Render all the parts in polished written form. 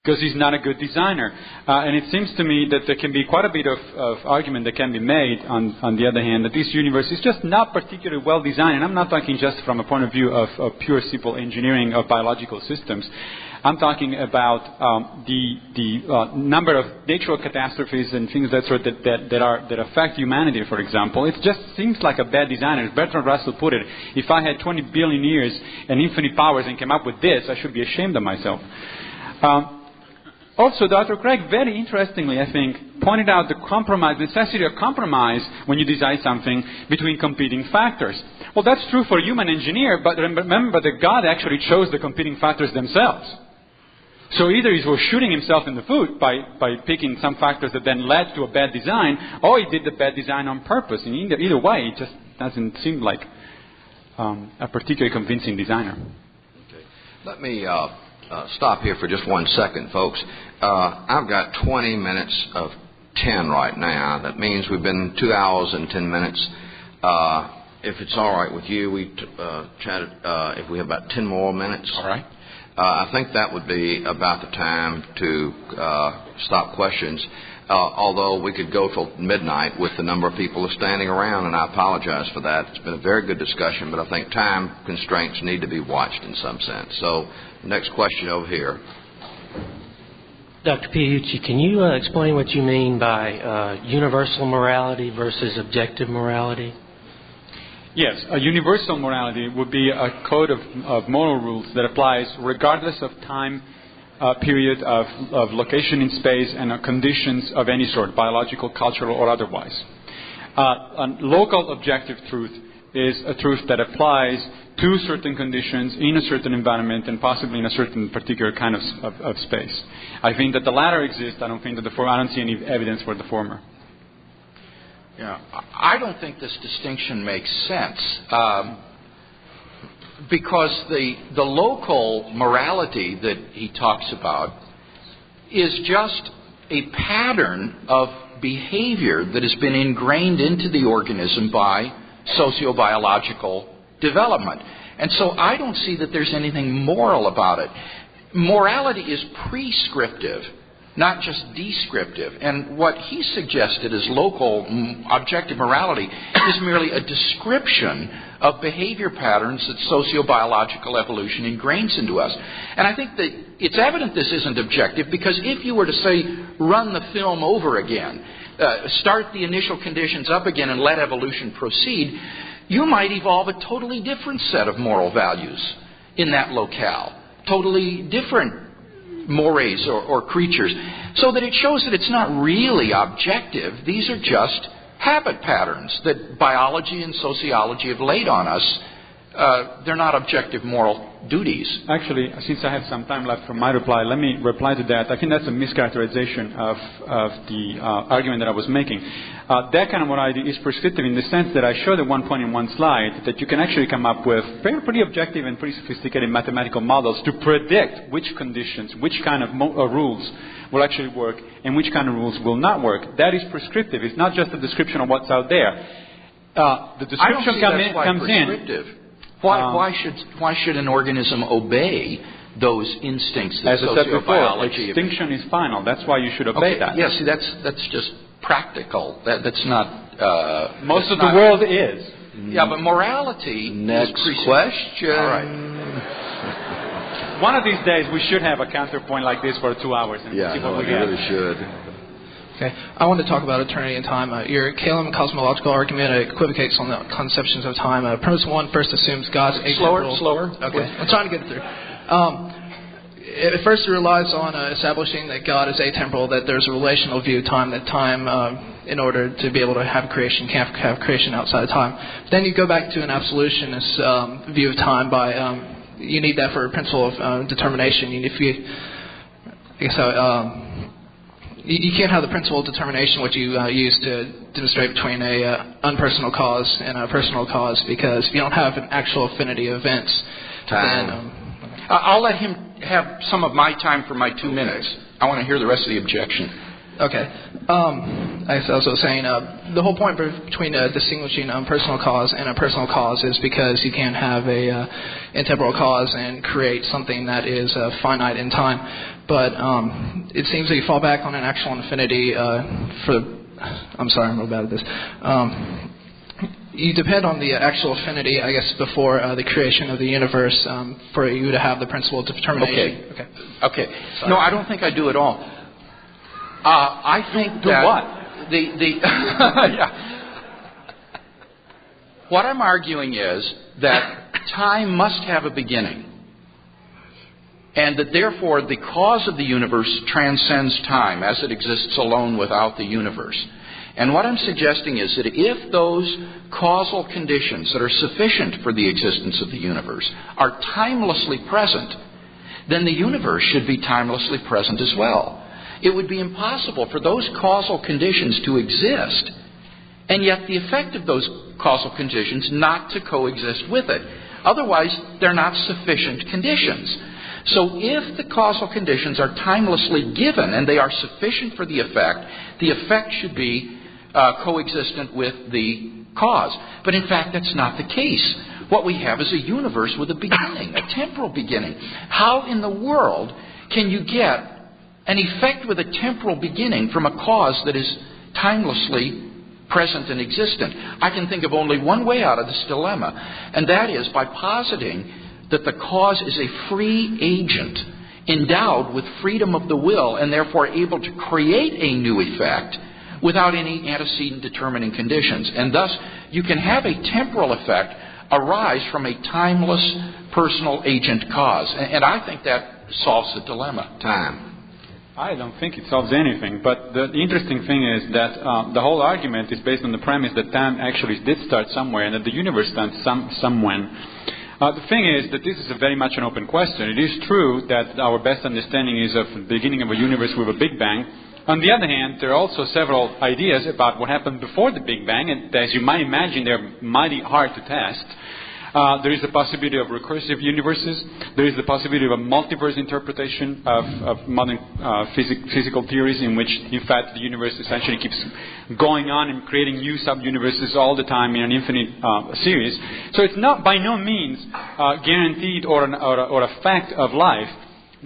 because he's not a good designer. And it seems to me that there can be quite a bit of argument that can be made, on the other hand, that this universe is just not particularly well designed. And I'm not talking just from a point of view of pure simple engineering of biological systems. I'm talking about the number of natural catastrophes and things that sort that affect humanity, for example. It just seems like a bad designer. As Bertrand Russell put it, if I had 20 billion years and infinite powers and came up with this, I should be ashamed of myself. Also, Dr. Craig, very interestingly, I think, pointed out the necessity of compromise when you design something between competing factors. Well, that's true for a human engineer, but remember that God actually chose the competing factors themselves. So either he was shooting himself in the foot by picking some factors that then led to a bad design, or he did the bad design on purpose. And either way, it just doesn't seem like a particularly convincing designer. Okay. Let me stop here for just 1 second, folks. I've got 20 minutes of 10 right now. That means we've been 2 hours and 10 minutes. If it's all right with you, we chatted if we have about 10 more minutes. All right. I think that would be about the time to stop questions, although we could go till midnight with the number of people standing around, and I apologize for that. It's been a very good discussion, but I think time constraints need to be watched in some sense. So, next question over here. Dr. Pigliucci, can you explain what you mean by universal morality versus objective morality? Yes, a universal morality would be a code of moral rules that applies regardless of time, period, of location in space, and conditions of any sort, biological, cultural, or otherwise. A local objective truth is a truth that applies to certain conditions in a certain environment and possibly in a certain particular kind of space. I think that the latter exists. I don't think that I don't see any evidence for the former. Yeah, I don't think this distinction makes sense because the local morality that he talks about is just a pattern of behavior that has been ingrained into the organism by sociobiological development. And so I don't see that there's anything moral about it. Morality is prescriptive, not just descriptive. And what he suggested as local objective morality is merely a description of behavior patterns that sociobiological evolution ingrains into us. And I think that it's evident this isn't objective because if you were to say, run the film over again, start the initial conditions up again and let evolution proceed, you might evolve a totally different set of moral values in that locale. Totally different mores or creatures, so that it shows that it's not really objective. These are just habit patterns that biology and sociology have laid on us. They're not objective moral duties. Actually, since I have some time left for my reply, let me reply to that. I think that's a mischaracterization of the argument that I was making. That kind of morality is prescriptive in the sense that I showed at one point in one slide that you can actually come up with pretty objective and pretty sophisticated mathematical models to predict which conditions, which kind of rules will actually work and which kind of rules will not work. That is prescriptive. It's not just a description of what's out there. The description comes in. Why should an organism obey those instincts that as I said before, sociobiology... Extinction is final. That's why you should obey that. Yes, see, that's just practical. That's not... Most of the world is. Yeah, but morality... Next question. All right. One of these days we should have a counterpoint like this for 2 hours and see what we get. Yeah, really should. Okay, I want to talk about eternity and time. Your Kalem cosmological argument equivocates on the conceptions of time. Premise 1 first assumes God's atemporal... Slower. Okay, I'm trying to get it through. At first it relies on establishing that God is atemporal, that there's a relational view of time, that time, in order to be able to have creation, can't have creation outside of time. Then you go back to an absolutionist view of time by... you need that for a principle of determination. You can't have the principle of determination, which you use to demonstrate between a unpersonal cause and a personal cause, because if you don't have an actual affinity of events, then... I'll let him have some of my time for my 2 minutes. I want to hear the rest of the objection. Okay. I was also saying the whole point between distinguishing personal cause and a personal cause is because you can't have a intemporal cause and create something that is finite in time. But it seems that you fall back on an actual infinity I'm sorry, I'm real bad at this. You depend on the actual affinity, I guess, before the creation of the universe for you to have the principle of determination. Okay. No, I don't think I do at all. I think do that what? Yeah. What I'm arguing is that time must have a beginning, and that therefore the cause of the universe transcends time as it exists alone without the universe. And what I'm suggesting is that if those causal conditions that are sufficient for the existence of the universe are timelessly present, then the universe should be timelessly present as well. It would be impossible for those causal conditions to exist, and yet the effect of those causal conditions not to coexist with it. Otherwise, they're not sufficient conditions. So if the causal conditions are timelessly given and they are sufficient for the effect should be coexistent with the cause. But in fact, that's not the case. What we have is a universe with a beginning, a temporal beginning. How in the world can you get an effect with a temporal beginning from a cause that is timelessly present and existent? I can think of only one way out of this dilemma, and that is by positing that the cause is a free agent endowed with freedom of the will and therefore able to create a new effect without any antecedent determining conditions. And thus, you can have a temporal effect arise from a timeless personal agent cause. And I think that solves the dilemma. Time. I don't think it solves anything, but the interesting thing is that the whole argument is based on the premise that time actually did start somewhere and that the universe started somewhen. The thing is that this is very much an open question. It is true that our best understanding is of the beginning of a universe with a Big Bang. On the other hand, there are also several ideas about what happened before the Big Bang, and as you might imagine, they're mighty hard to test. There is the possibility of recursive universes. There is the possibility of a multiverse interpretation of modern physical theories in which, in fact, the universe essentially keeps going on and creating new sub-universes all the time in an infinite series. So it's not by no means guaranteed or a fact of life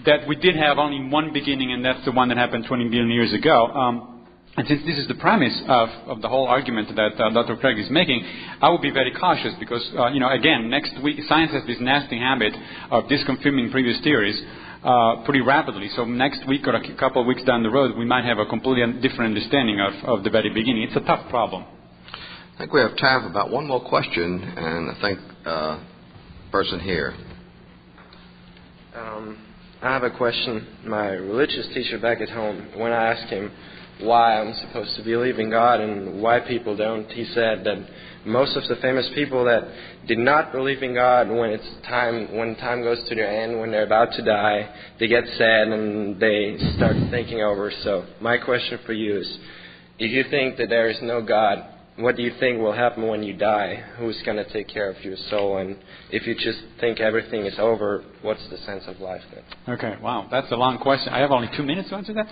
that we did have only one beginning, and that's the one that happened 20 billion years ago. And since this is the premise of the whole argument that Dr. Craig is making, I will be very cautious because, again, next week, science has this nasty habit of disconfirming previous theories pretty rapidly. So next week or a couple of weeks down the road, we might have a completely different understanding of the very beginning. It's a tough problem. I think we have time for about one more question, and I think person here. I have a question. My religious teacher back at home, when I asked him why I'm supposed to believe in God and why people don't, he said that most of the famous people that did not believe in God, when time goes to their end, when they're about to die, they get sad and they start thinking over. So my question for you is, if you think that there is no God, what do you think will happen when you die? Who's going to take care of your soul? And if you just think everything is over, what's the sense of life then? Okay, wow, that's a long question. I have only 2 minutes to answer that?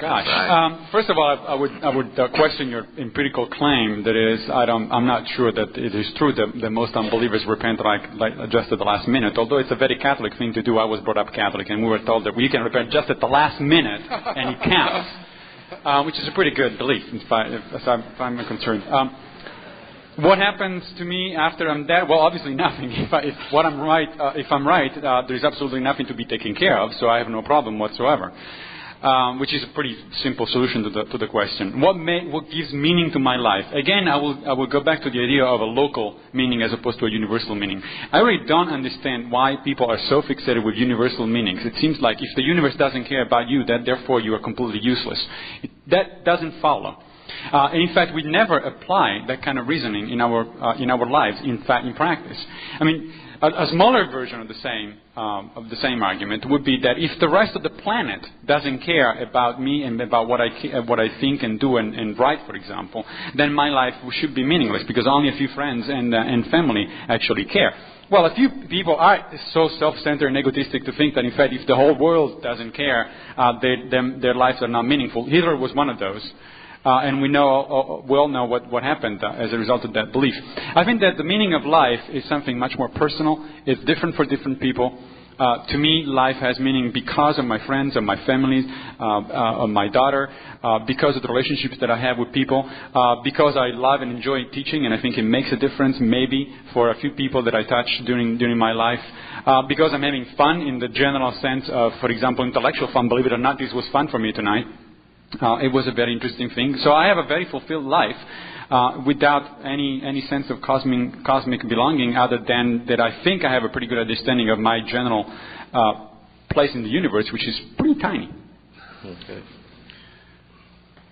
Gosh. First of all, I would question your empirical claim. That is, I'm not sure that it is true that most unbelievers repent like just at the last minute. Although it's a very Catholic thing to do. I was brought up Catholic, and we were told that we can repent just at the last minute, and it counts. Which is a pretty good belief, as I'm concerned. What happens to me after I'm dead? Well, obviously nothing. If I'm right, there's absolutely nothing to be taken care of, so I have no problem whatsoever. Which is a pretty simple solution to the question. What gives meaning to my life? Again, I will go back to the idea of a local meaning as opposed to a universal meaning. I really don't understand why people are so fixated with universal meanings. It seems like if the universe doesn't care about you, then therefore you are completely useless. That doesn't follow. And in fact, we never apply that kind of reasoning in our lives. In practice, I mean, a smaller version of the same argument would be that if the rest of the planet doesn't care about me and about what I think and do and write, for example, then my life should be meaningless because only a few friends and family actually care. Well, a few people are so self-centered and egotistic to think that, in fact, if the whole world doesn't care, their lives are not meaningful. Hitler was one of those. And we all know what happened as a result of that belief. I think that the meaning of life is something much more personal. It's different for different people. To me, life has meaning because of my friends, of my family, of my daughter, because of the relationships that I have with people, because I love and enjoy teaching, and I think it makes a difference maybe for a few people that I touch during my life, because I'm having fun in the general sense of, for example, intellectual fun. Believe it or not, this was fun for me tonight. It was a very interesting thing. So I have a very fulfilled life. Without any sense of cosmic belonging, other than that I think I have a pretty good understanding of my general place in the universe, which is pretty tiny. Okay.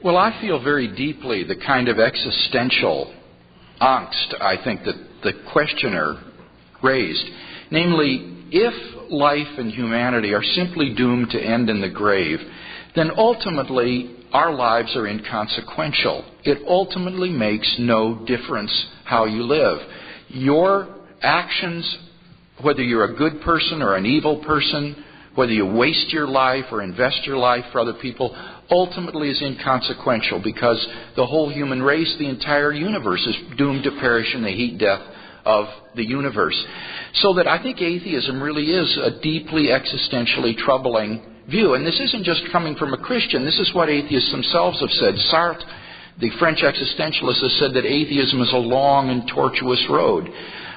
Well, I feel very deeply the kind of existential angst I think that the questioner raised. Namely, if life and humanity are simply doomed to end in the grave, then ultimately our lives are inconsequential. It ultimately makes no difference how you live. Your actions, whether you're a good person or an evil person, whether you waste your life or invest your life for other people, ultimately is inconsequential, because the whole human race, the entire universe, is doomed to perish in the heat death of the universe. So that I think atheism really is a deeply existentially troubling view. And this isn't just coming from a Christian. This is what atheists themselves have said. Sartre, the French existentialist, has said that atheism is a long and tortuous road.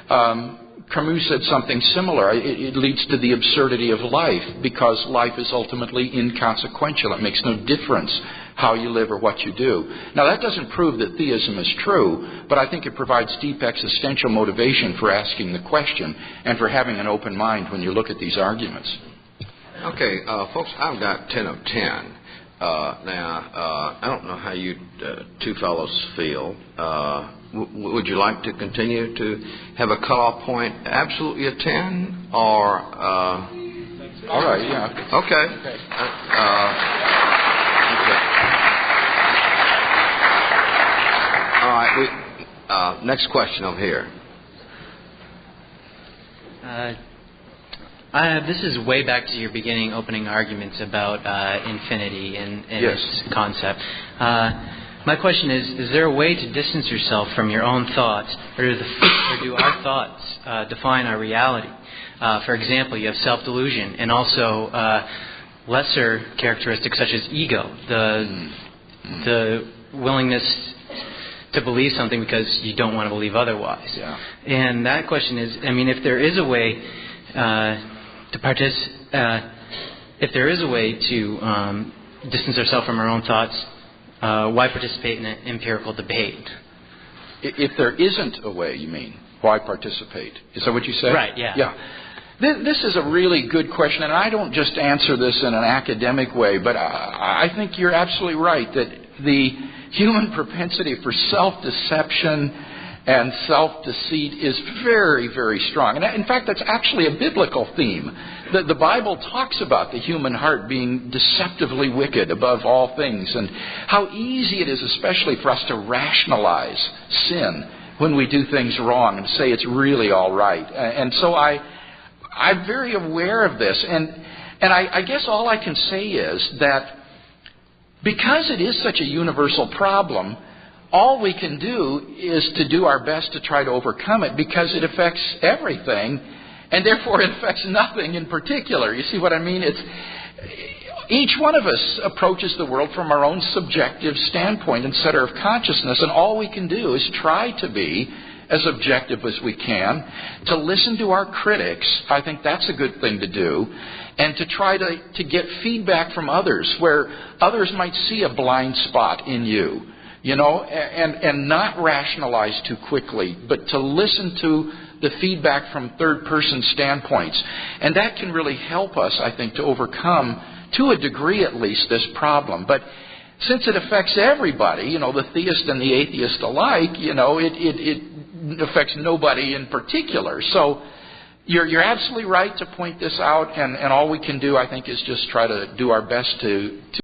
Camus said something similar. It leads to the absurdity of life, because life is ultimately inconsequential. It makes no difference how you live or what you do. Now, that doesn't prove that theism is true, but I think it provides deep existential motivation for asking the question and for having an open mind when you look at these arguments. Okay, folks, I've got 10 of 10. Now, I don't know how you two fellows feel. Would you like to continue to have a cutoff point absolutely a 10? Or, all right, yeah. Okay. All right, next question over here. This is way back to your beginning opening arguments about infinity and yes. its concept. My question is there a way to distance yourself from your own thoughts, or do our thoughts define our reality? For example, you have self-delusion and also lesser characteristics such as ego, the willingness to believe something because you don't want to believe otherwise. Yeah. And that question is, if there is a way if there is a way to distance ourselves from our own thoughts, why participate in an empirical debate? If there isn't a way, you mean, why participate? Is that what you said? Right, yeah. Yeah. This is a really good question, and I don't just answer this in an academic way, but I think you're absolutely right that the human propensity for self-deception and self-deceit is very, very strong. And in fact, that's actually a biblical theme. The Bible talks about the human heart being deceptively wicked above all things, and how easy it is, especially for us to rationalize sin when we do things wrong and say it's really all right. And so I'm very aware of this. And I guess all I can say is that because it is such a universal problem, all we can do is to do our best to try to overcome it, because it affects everything, and therefore it affects nothing in particular. You see what I mean? Each one of us approaches the world from our own subjective standpoint and center of consciousness, and all we can do is try to be as objective as we can, to listen to our critics. I think that's a good thing to do, and to try to get feedback from others where others might see a blind spot in you. And not rationalize too quickly, but to listen to the feedback from third-person standpoints. And that can really help us, I think, to overcome, to a degree at least, this problem. But since it affects everybody, the theist and the atheist alike, it affects nobody in particular. So you're absolutely right to point this out, and all we can do, I think, is just try to do our best to